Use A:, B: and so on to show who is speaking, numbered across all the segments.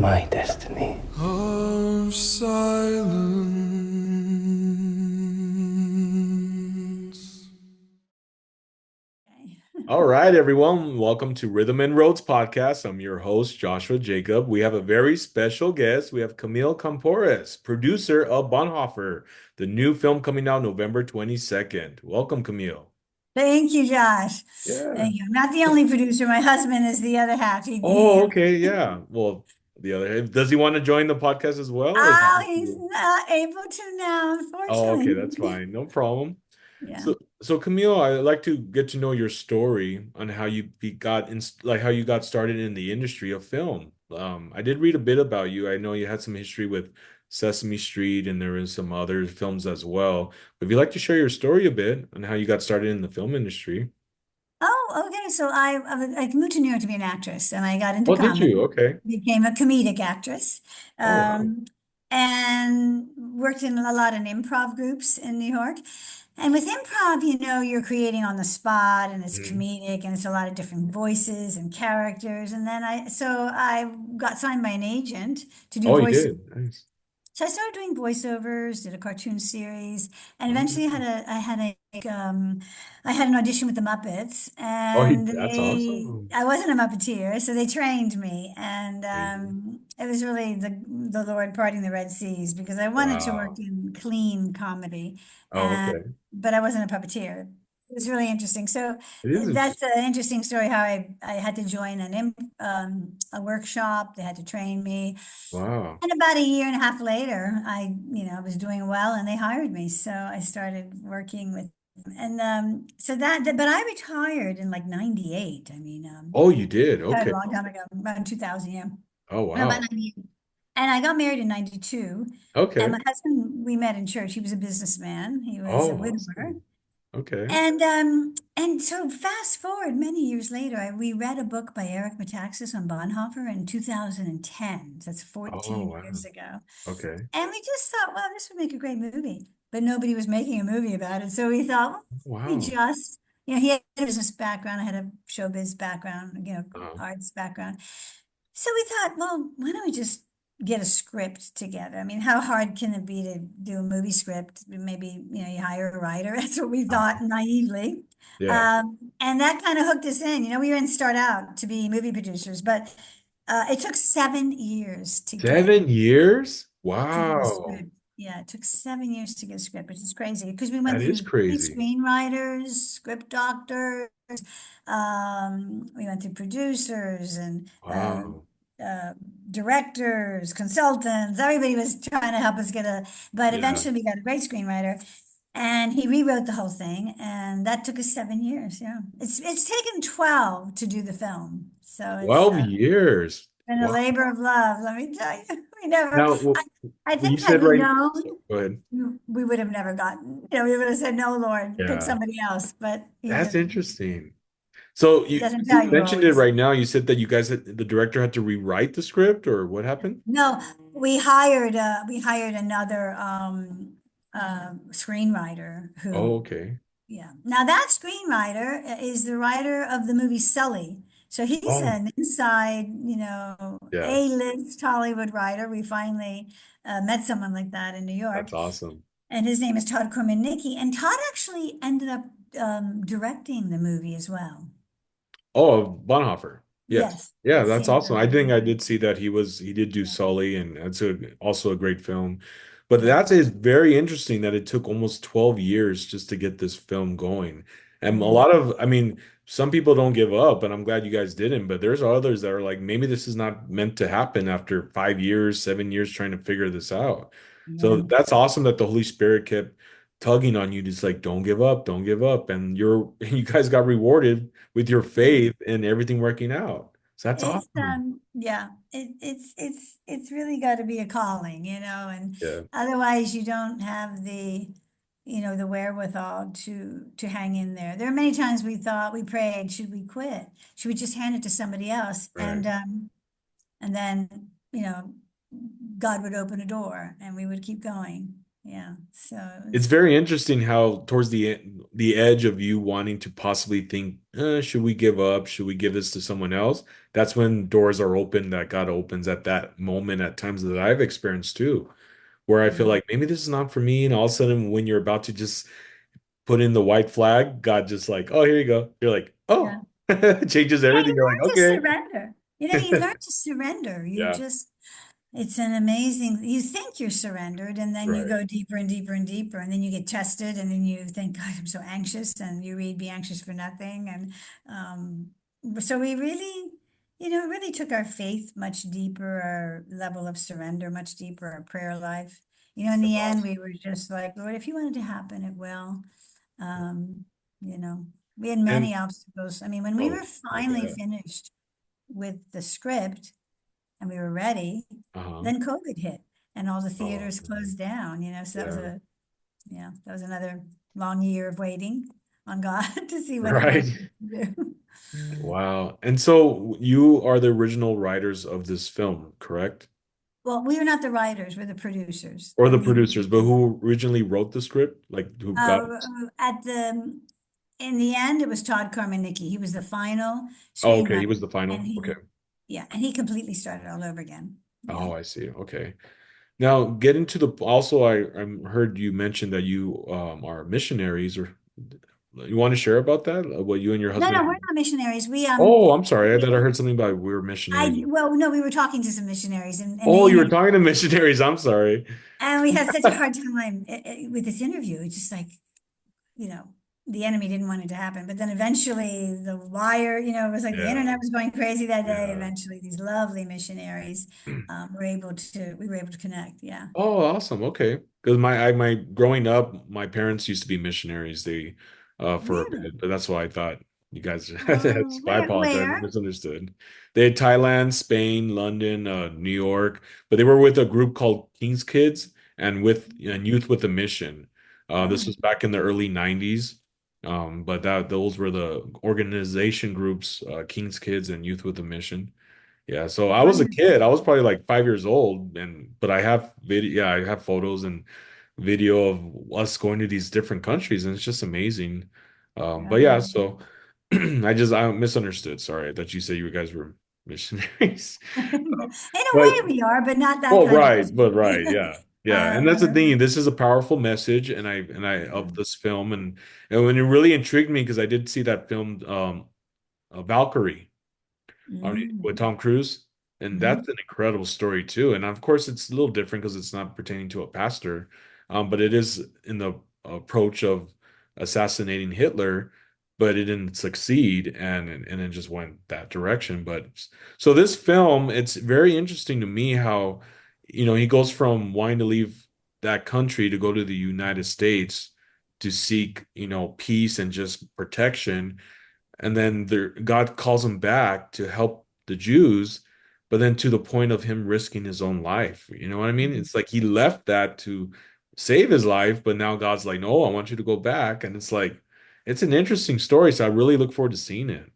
A: my destiny.
B: Of silence.
C: All right, everyone. Welcome to Rhythm and Roads podcast. I'm your host, Joshua Jacob. We have a very special guest. We have Camille Kampouris, producer of Bonhoeffer, the new film coming out November 22nd. Welcome, Camille.
D: Thank you, Josh.
C: Yeah.
D: Thank you. I'm not the only producer. My husband is the other half.
C: Oh, okay. Yeah. Well, the other, does he want to join the podcast as well, or is it
D: Oh,
C: just
D: he's
C: you?
D: not able to now,
C: Oh, okay.
D: unfortunately.
C: That's fine. No problem.
D: Yeah.
C: So Camille, I'd like to get to know your story on how how you got started in the industry of film. I did read a bit about you. I know you had some history with Sesame Street, and there was some other films as well. But if you'd like to share your story a bit on how you got started in the film industry.
D: Oh, okay. So I moved to New York to be an actress, and I got into
C: Oh, did
D: comedy,
C: you? Okay.
D: became a comedic actress,
C: Oh, wow.
D: um, and worked in a lot of improv groups in New York. And with improv, you're creating on the spot, and it's
C: Mhm.
D: comedic, and it's a lot of different voices and characters. And then I got signed by an agent to do
C: Oh, you
D: voice.
C: did. Nice.
D: So I started doing voiceovers, did a cartoon series, and
C: Oh,
D: eventually I had an audition with the Muppets, and
C: that's
D: they
C: awesome.
D: I wasn't a Muppeteer, so they trained me, and
C: Amazing.
D: it was really the Lord parting the Red Seas because I wanted to work
C: Wow.
D: in clean comedy,
C: Oh,
D: and
C: okay.
D: but I wasn't a puppeteer. It was really interesting. So
C: It is
D: that's
C: interesting.
D: an interesting story how I had to join a workshop. They had to train me.
C: Wow.
D: And about a year and a half later, was doing well and they hired me. So I started working with them. And but I retired in like 98.
C: Oh, you did.
D: Retired a
C: Okay.
D: long time ago, around 2000, yeah.
C: Oh,
D: About
C: wow.
D: 98. And I got married in 92. And
C: Okay.
D: my husband, we met in church. He was a businessman. He was a
C: Oh,
D: widower.
C: awesome. Okay.
D: And so fast forward many years later, we read a book by Eric Metaxas on Bonhoeffer in 2010. That's
C: Oh,
D: 14
C: wow.
D: years ago.
C: Okay.
D: And we just thought, well, this would make a great movie. But nobody was making a movie about it. So we thought, well, we
C: Wow.
D: just, he had a business background. I had a showbiz background,
C: Uh,
D: arts background. So we thought, well, why don't we just get a script together? I mean, how hard can it be to do a movie script? Maybe, you hire a writer. That's what we
C: uh,
D: thought naively.
C: yeah.
D: And that kind of hooked us in. We didn't start out to be movie producers, but it took 7 years
C: Seven years?
D: to get a
C: Wow.
D: script. Yeah, it took 7 years to get a script, which is crazy because we
C: That
D: went
C: is
D: through three
C: crazy.
D: screenwriters, script doctors, we went through producers and
C: Wow.
D: uh, directors, consultants. Everybody was trying to help us but
C: Yeah.
D: eventually we got a great screenwriter, and he rewrote the whole thing, and that took us 7 years. Yeah, it's taken 12 to do the film, so it's
C: 12 years.
D: been a
C: Wow.
D: labor of love. Let me tell you, we never.
C: Now,
D: I
C: you
D: think had
C: said
D: we
C: right.
D: known,
C: So, go ahead.
D: we would have never gotten. We would have said, "No, Lord, pick
C: Yeah.
D: somebody else." But he
C: That's
D: just
C: interesting. So
D: doesn't
C: you
D: tell you
C: mentioned it
D: always.
C: right now. You said that the director had to rewrite the script, or what happened?
D: No, we hired another screenwriter
C: Oh,
D: who,
C: okay.
D: yeah. Now that screenwriter is the writer of the movie Sully. So he's
C: Oh,
D: an inside,
C: yeah.
D: A-list Hollywood writer. We finally met someone like that in New York,
C: That's awesome.
D: and his name is Todd Kormanicki. And Todd actually ended up directing the movie as well.
C: Oh, Bonhoeffer. Yes.
D: Yes,
C: Yeah,
D: yes,
C: that's
D: he ended
C: awesome.
D: up
C: I think I
D: directing.
C: did see that he did do
D: Yeah,
C: Sully, and that's also a great film. But
D: yeah.
C: that is very interesting that it took almost 12 years just to get this film going. And a
D: Mhm.
C: lot of, I mean, some people don't give up, and I'm glad you guys didn't, but there's others that are like, maybe this is not meant to happen after 5 years, 7 years trying to figure this out. So
D: Yeah.
C: that's awesome that the Holy Spirit kept tugging on you, just like, don't give up, don't give up. And you guys got rewarded with your faith and everything working out. So that's
D: It's
C: awesome.
D: yeah, it's really got to be a calling, and
C: Yeah,
D: otherwise you don't have the wherewithal to hang in there. There are many times we prayed, should we quit? Should we just hand it to somebody else?
C: right.
D: And then, God would open a door and we would keep going. Yeah. So it
C: It's
D: was,
C: very interesting how towards the edge of you wanting to possibly think, should we give up? Should we give this to someone else? That's when doors are open that God opens at that moment at times that I've experienced too, where I feel
D: yeah.
C: like maybe this is not for me. And all of a sudden, when you're about to just put in the white flag, God just like, oh, here you go. You're like,
D: Yeah.
C: oh, changes
D: Yeah,
C: everything.
D: you
C: You're like,
D: learn to
C: okay.
D: surrender. You learn to surrender. You
C: Yeah,
D: just, it's an amazing, you think you're surrendered and then you
C: right.
D: go deeper and deeper and deeper. And then you get tested and then you think, God, I'm so anxious. And you read Be Anxious for Nothing. And so we really, it really took our faith much deeper, our level of surrender much deeper, our prayer life. In
C: That's
D: the end,
C: awesome.
D: we were just like, Lord, if you want it to happen, it will. Um, you know, we had many
C: And
D: obstacles. I mean, when we
C: oh,
D: were
C: I
D: finally
C: bet.
D: finished with the script and we were ready,
C: Uh-huh.
D: then COVID hit and all the
C: Oh,
D: theaters
C: man.
D: closed down, so
C: Yeah.
D: that was another long year of waiting on God to see what he
C: Right.
D: wanted to do.
C: Wow. And so you are the original writers of this film, correct?
D: Well, we were not the writers, we're the producers.
C: Or the
D: And
C: producers, but who originally wrote the script? Like who got
D: at in the end, it was Todd Carmanicki. He was the final
C: Oh, okay. He
D: screenwriter
C: was the
D: and
C: final. Okay.
D: and he completely started all over again. Yeah.
C: Oh, I see. Okay. Now, getting to the also, I heard you mention that you are missionaries, or you want to share about that? What you and your
D: No,
C: husband?
D: no, we're not missionaries.
C: Oh, I'm sorry. I
D: We
C: thought I heard something about we're missionaries.
D: well, no, we were talking to some missionaries and
C: Oh,
D: they
C: you were
D: interviewed,
C: talking to missionaries. I'm sorry.
D: and we had such a hard time with this interview. It's just like, you know, the enemy didn't want it to happen. But then eventually the wire, it was like the
C: Yeah.
D: internet was going crazy that day.
C: Yeah.
D: Eventually these lovely missionaries we were able to connect. Yeah.
C: Oh, awesome. Okay. Because my growing up, my parents used to be missionaries. They for a
D: Really?
C: bit, but that's why I thought you guys
D: Oh,
C: I apologize, I
D: where?
C: misunderstood. They had Thailand, Spain, London, New York, but they were with a group called King's Kids and Youth with a Mission. This
D: Oh,
C: was back in the early 90s. But those were the organization groups, King's Kids and Youth with a Mission. Yeah, so I was a
D: wonderful.
C: kid. I was probably like 5 years old, but I have video. Yeah, I have photos and video of us going to these different countries, and it's just amazing. But yeah,
D: Um,
C: so I misunderstood. Sorry that you said you guys were missionaries,
D: in a way
C: but
D: we are, but not that
C: well,
D: kind of
C: right, but
D: missionary.
C: right, yeah, yeah, and that's the
D: We're,
C: thing. This is a powerful message, and I
D: yeah.
C: of this film, and when it really intrigued me because I did see that film, Valkyrie with
D: Mm,
C: Tom Cruise. And that's
D: mhm.
C: an incredible story too. And of course, it's a little different because it's not pertaining to a pastor, but it is in the approach of assassinating Hitler, but it didn't succeed, and it just went that direction. But so this film, it's very interesting to me how, he goes from wanting to leave that country to go to the United States to seek, peace and just protection, and then God calls him back to help the Jews, but then to the point of him risking his own life. You know what I mean? It's like he left that to save his life, but now God's like, no, I want you to go back. And it's like, it's an interesting story. So I really look forward to seeing it.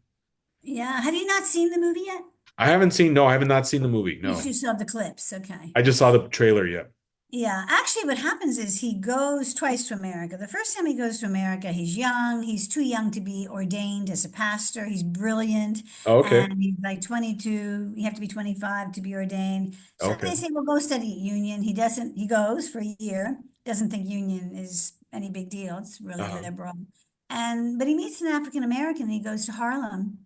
D: Yeah. Have you not seen the movie yet?
C: No, I have not seen the movie.
D: You
C: No,
D: just saw the clips. Okay.
C: I just saw the trailer yet.
D: Yeah. Actually, what happens is he goes twice to America. The first time he goes to America, he's young. He's too young to be ordained as a pastor. He's brilliant.
C: Oh, okay.
D: And he's like 22. You have to be 25 to be ordained. So
C: Okay.
D: they say, well, go study at Union. He goes for a year, doesn't think Union is any big deal. It's really
C: Uh-huh.
D: liberal. But he meets an African American and he goes to Harlem.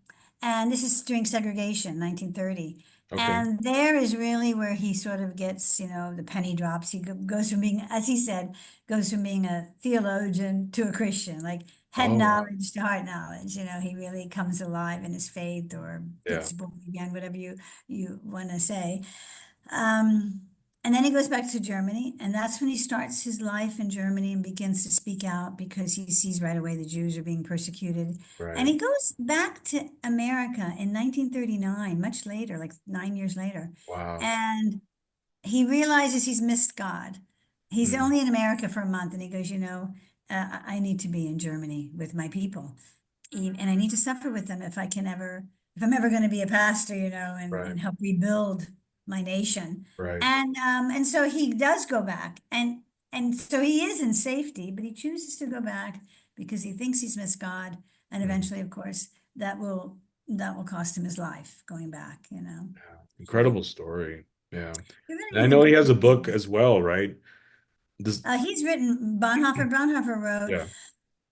D: And this is during segregation, 1930.
C: Okay.
D: And there is really where he sort of gets, the penny drops. He goes from being, as he said, goes from being a theologian to a Christian, like head
C: Oh, wow.
D: knowledge to heart knowledge. He really comes alive in his faith or
C: Yeah.
D: gets born again, whatever you want to say. Um, and then he goes back to Germany, and that's when he starts his life in Germany and begins to speak out because he sees right away the Jews are being persecuted. And
C: Right.
D: he goes back to America in 1939, much later, like 9 years later.
C: Wow.
D: And he realizes he's missed God. He's
C: Mm,
D: only in America for a month, and he goes, I need to be in Germany with my people, and I need to suffer with them if I'm ever going to be a pastor,
C: right.
D: and help rebuild my nation.
C: Right.
D: And so he does go back, and and so he is in safety, but he chooses to go back because he thinks he's missed God. And
C: Mm.
D: eventually, of course, that will cost him his life going back, So
C: Incredible story. Yeah.
D: it really
C: And I
D: is a
C: know he
D: book
C: has
D: for
C: a book
D: kids.
C: as well, right? This,
D: He's written Bonhoeffer. Bonhoeffer wrote
C: yeah,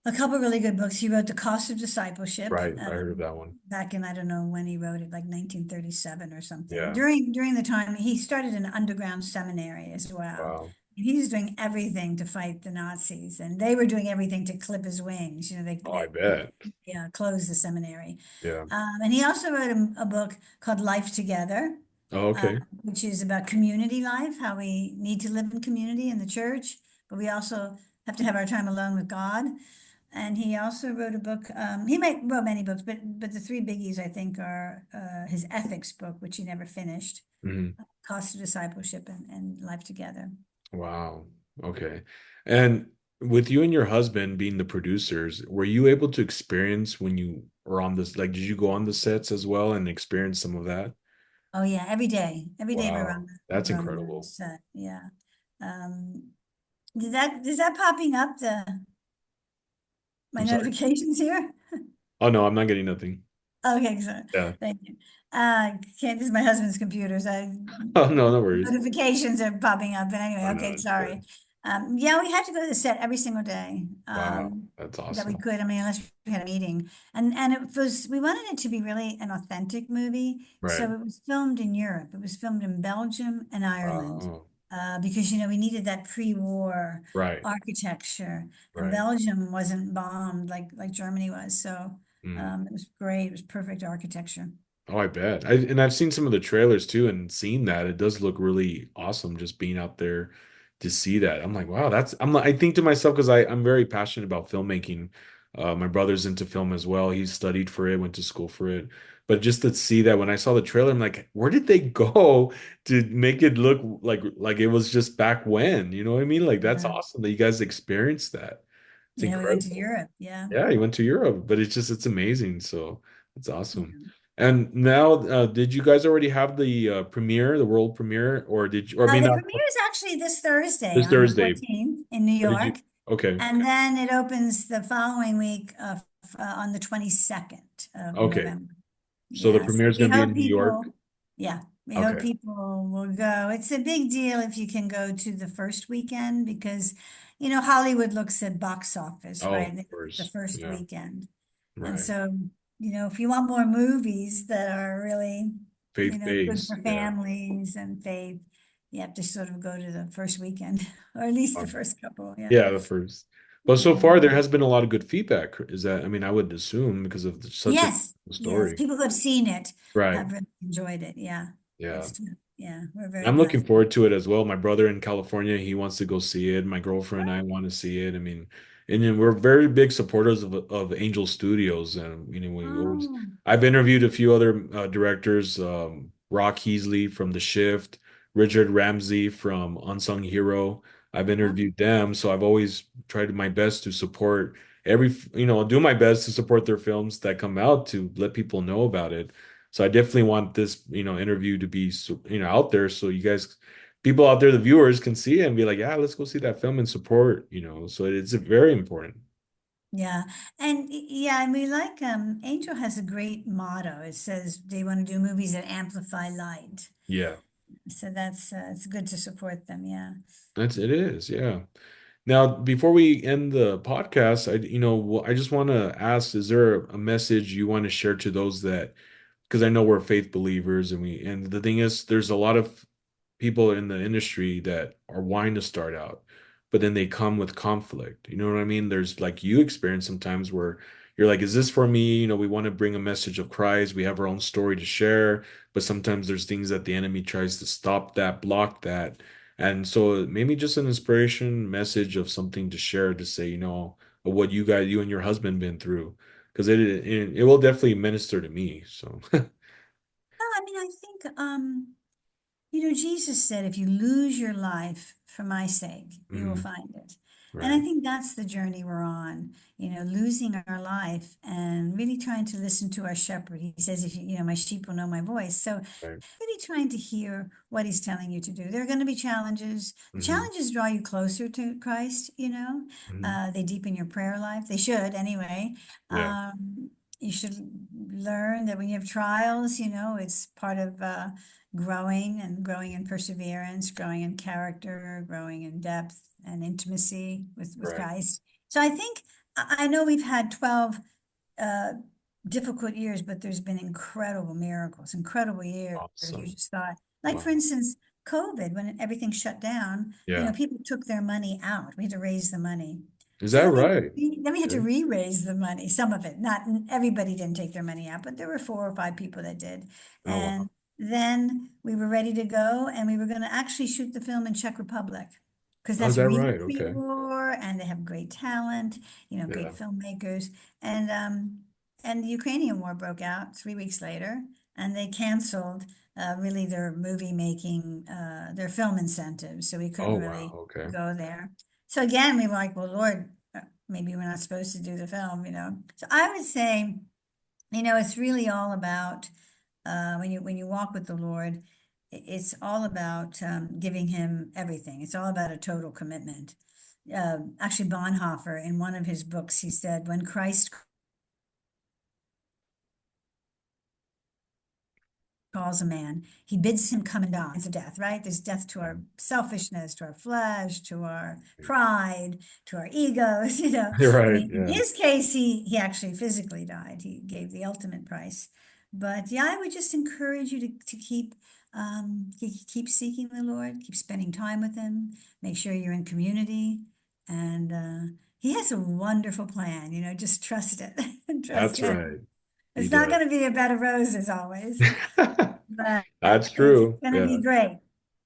D: a couple really good books. He wrote The Cost of Discipleship,
C: right. I heard of that one.
D: back in, I don't know when he wrote it, like 1937 or something.
C: Yeah.
D: During the time he started an underground seminary as well.
C: Wow.
D: He was doing everything to fight the Nazis, and they were doing everything to clip his wings.
C: Oh, I
D: They
C: bet.
D: yeah, closed the seminary.
C: Yeah.
D: And he also wrote a book called Life Together,
C: Oh,
D: uh,
C: okay.
D: which is about community life, how we need to live in community in the church, but we also have to have our time alone with God. And he also wrote a book. Wrote many books, but the three biggies I think are his ethics book, which he never finished,
C: Mhm.
D: Cost of Discipleship and Life Together.
C: Wow. Okay. And with you and your husband being the producers, were you able to experience when you were on this, like, did you go on the sets as well and experience some of that?
D: Oh yeah, every day
C: Wow. That's
D: we're on the
C: incredible.
D: set. Yeah. Um, is that popping up my
C: I'm sorry.
D: notifications here?
C: Oh, no, I'm not getting nothing.
D: Okay, so
C: Yeah.
D: thank you. This is my husband's computer, so
C: Oh, no, no worries.
D: notifications are popping up. But anyway,
C: Oh, no,
D: okay,
C: it's good.
D: sorry. Yeah, we had to go to the set every single day.
C: Wow. That's
D: That we
C: awesome.
D: could. I mean, unless we had a meeting, and we wanted it to be really an authentic movie.
C: Right.
D: So it was filmed in Europe. It was filmed in Belgium and Ireland,
C: Oh,
D: because we needed that pre-war
C: right.
D: architecture, and
C: Right.
D: Belgium wasn't bombed like Germany was. So
C: Mm.
D: it was great. It was perfect architecture.
C: Oh, I bet. And I've seen some of the trailers too, and seeing that it does look really awesome just being out there to see that. I'm like, wow, I think to myself because I'm very passionate about filmmaking. My brother's into film as well. He studied for it, went to school for it. But just to see that when I saw the trailer, I'm like, where did they go to make it look like it was just back when? You know what I mean? Like that's
D: Yeah.
C: awesome that you guys experienced that. It's
D: Yeah, we went to
C: incredible.
D: Europe. Yeah.
C: Yeah, he went to Europe, but it's amazing. So it's awesome.
D: Yeah.
C: And now, did you guys already have the premiere, the world premiere, or did you? Or I mean,
D: The
C: not
D: premiere is actually this Thursday
C: this
D: on the
C: Thursday.
D: 14th in New
C: Or did you?
D: York.
C: Okay,
D: And then it opens the following week on the 22nd of
C: okay.
D: November.
C: So the
D: Yes,
C: premiere is
D: we
C: going to be
D: hope
C: in New York.
D: people, yeah, we hope
C: Okay.
D: people will go. It's a big deal if you can go to the first weekend because, Hollywood looks at box office,
C: Oh,
D: right?
C: of
D: The
C: course.
D: first
C: Yeah.
D: weekend. And
C: Right.
D: so, if you want more movies that are really, good
C: Faith-based.
D: for
C: Yeah.
D: families and faith, you have to sort of go to the first weekend or at least the
C: Um,
D: first couple. Yeah.
C: yeah, the first. But so
D: Yeah.
C: far, there has been a lot of good feedback. Is that? I mean, I would assume because of such a
D: Yes, yes.
C: story.
D: People who have seen it
C: Right.
D: have really enjoyed it. Yeah.
C: Yeah.
D: Yeah, we're very
C: I'm looking
D: blessed.
C: forward to it as well. My brother in California, he wants to go see it. My girlfriend and I want to see it. I mean, and then we're very big supporters of Angel Studios, and we always.
D: Oh,
C: I've interviewed a few other directors, Rock Heasley from The Shift, Richard Ramsey from Unsung Hero. I've
D: oh,
C: interviewed them, so I've always tried my best to support do my best to support their films that come out to let people know about it. So I definitely want this, interview to be, out there so you guys, people out there, the viewers can see it and be like, yeah, let's go see that film and support, So it's very important.
D: yeah. And we like Angel has a great motto. It says they want to do movies that amplify light.
C: Yeah,
D: So that's it's good to support them. Yeah.
C: it is. Yeah. Now, before we end the podcast, I just want to ask, is there a message you want to share to those that, because I know we're faith believers and the thing is, there's a lot of people in the industry that are wanting to start out, but then they come with conflict. You know what I mean? There's like you experience sometimes where you're like, is this for me? We want to bring a message of Christ. We have our own story to share, but sometimes there's things that the enemy tries to stop that, block that. And so maybe just an inspiration message of something to share to say, of what you and your husband been through, because it will definitely minister to me. So
D: No, I mean, I think Jesus said, if you lose your life for my sake, you will
C: mhm.
D: find it. And I
C: Right.
D: think that's the journey we're on, losing our life and really trying to listen to our shepherd. He says, if my sheep will know my voice. So
C: Right.
D: really trying to hear what he's telling you to do. There are going to be challenges. The
C: Hmm.
D: challenges draw you closer to Christ,
C: Hmm.
D: they deepen your prayer life. They should anyway.
C: Yeah.
D: You should learn that when you have trials, it's part of growing in perseverance, growing in character, growing in depth and intimacy with
C: Right.
D: Christ. So I think I know we've had 12 uh, difficult years, but there's been incredible miracles, incredible years. You
C: Awesome.
D: just thought, like for
C: Wow.
D: instance, COVID, when everything shut down,
C: Yeah.
D: people took their money out. We had to raise the money.
C: Is
D: So
C: that
D: then
C: right?
D: we had to
C: Okay.
D: re-raise the money, some of it. Not everybody didn't take their money out, but there were 4 or 5 people that did.
C: Oh, wow.
D: And then we were ready to go, and we were going to actually shoot the film in Czech Republic because
C: Oh, is
D: that's
C: that
D: really
C: right? Okay.
D: pre-war, and they have great talent, great
C: Yeah.
D: filmmakers. And the Ukrainian war broke out 3 weeks later, and they canceled really their movie making, their film incentives. So we
C: Oh,
D: couldn't
C: wow.
D: really
C: Okay.
D: go there. So again, we were like, well, Lord, maybe we're not supposed to do the film. So I would say, it's really all about when you walk with the Lord, it's all about giving him everything. It's all about a total commitment. Actually, Bonhoeffer, in one of his books, he said, when Christ calls a man, he bids him come and die. It's a death, right? There's death to our selfishness, to our flesh, to our pride, to our egos.
C: You're
D: I
C: right.
D: mean, in
C: Yeah.
D: his case, he actually physically died. He gave the ultimate price. But yeah, I would just encourage you to keep seeking the Lord, keep spending time with him, make sure you're in community, and he has a wonderful plan. Just trust it and trust
C: That's
D: him.
C: right. He
D: It's not
C: does.
D: going to be a bed of roses always, but
C: That's
D: it's
C: true.
D: gonna
C: Yeah.
D: be great.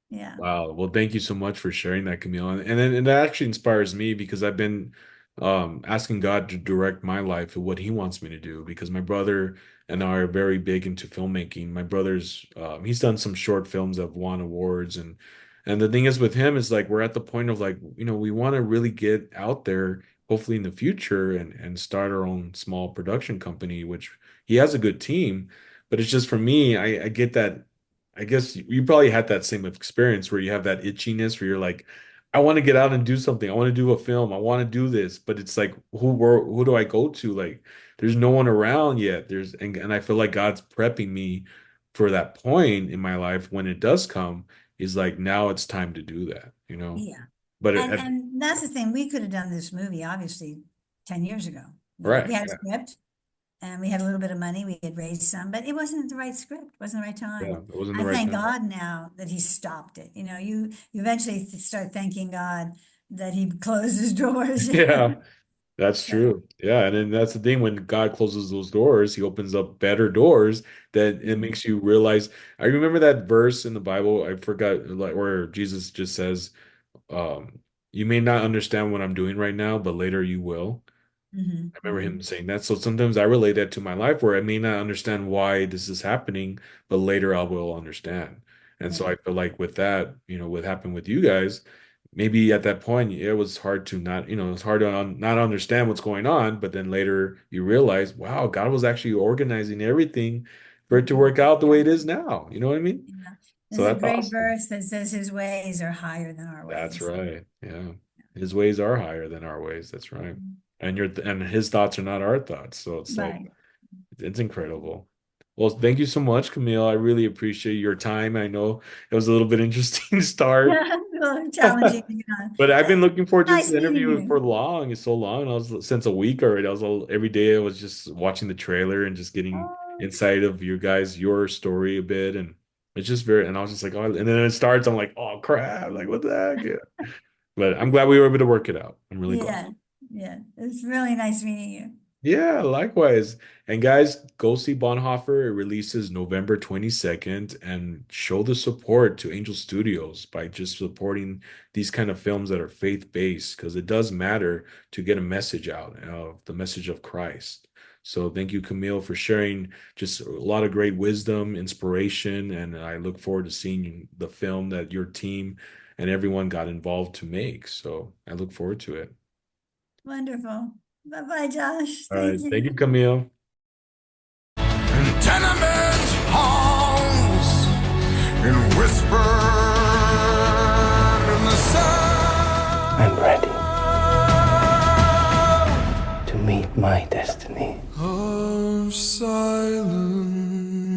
D: Yeah.
C: Wow. Well, thank you so much for sharing that, Camille. And it actually inspires me because I've been asking God to direct my life and what He wants me to do because my brother and I are very big into filmmaking. My brother's he's done some short films that have won awards and the thing is with him is like we're at the point of like, we want to really get out there, hopefully in the future and start our own small production company, which he has a good team. But it's just for me, I get that I guess you probably had that same experience where you have that itchiness where you're like, I want to get out and do something. I want to do a film. I want to do this, but it's like, who do I go to? Like, there's no one around yet. And I feel like God's prepping me for that point in my life when it does come. Is like now it's time to do that.
D: Yeah.
C: But
D: And that's the thing. We could have done this movie obviously 10 years ago. We
C: right,
D: had a
C: yeah,
D: script and we had a little bit of money. We had raised some, but it wasn't the right script. It wasn't the right
C: yeah,
D: time.
C: it wasn't the
D: I
C: right
D: thank
C: time.
D: God now that he stopped it. You eventually start thanking God that he closed his doors.
C: Yeah. That's
D: So,
C: true. Yeah, and then that's the thing when God closes those doors, he opens up better doors that it
D: mhm,
C: makes you realize. I remember that verse in the Bible, I forgot like where Jesus just says, you may not understand what I'm doing right now, but later you will.
D: mhm,
C: I remember him
D: mhm.
C: saying that. So sometimes I relate that to my life where I may not understand why this is happening, but later I will understand. And so
D: Yeah.
C: I feel like with that, what happened with you guys, maybe at that point it was hard to not, it's hard to not understand what's going on, but then later you realize, wow, God was actually organizing everything for it to
D: Mhm.
C: work out the way
D: Yeah.
C: it is now. You know what I mean?
D: Yeah.
C: So
D: There's a
C: that's
D: great
C: awesome.
D: verse that says his ways are higher than our
C: That's
D: ways.
C: right. Yeah. His ways are higher than our ways. That's right. And his thoughts are not our thoughts. So it's like
D: Right.
C: it's incredible. Well, thank you so much, Camille. I really appreciate your time. I know it was a little bit interesting start,
D: Well, challenging.
C: but I've been looking forward to this
D: Nice meeting
C: interview for
D: you.
C: long. It's so long. I was since a week already. Every day I was just watching the trailer and just getting
D: Oh,
C: inside of your story a bit, and it's just very. And I was just like, oh, and then it starts. I'm like, oh crap! Like what the heck? Yeah. But I'm glad we were able to work it out. I'm really glad.
D: yeah. Yeah. It's really nice meeting you.
C: Yeah, likewise. And guys, go see Bonhoeffer. It releases November 22nd and show the support to Angel Studios by just supporting these kind of films that are faith-based because it does matter to get a message out of the message of Christ. So thank you, Camille, for sharing just a lot of great wisdom, inspiration, and I look forward to seeing the film that your team and everyone got involved to make. So I look forward to it.
D: Wonderful. Bye-bye, Josh.
C: All right.
D: Thank you.
C: Thank you, Camille.
B: in tenement halls, in whisper in the sound
A: I'm ready to meet my destiny.
B: of silence.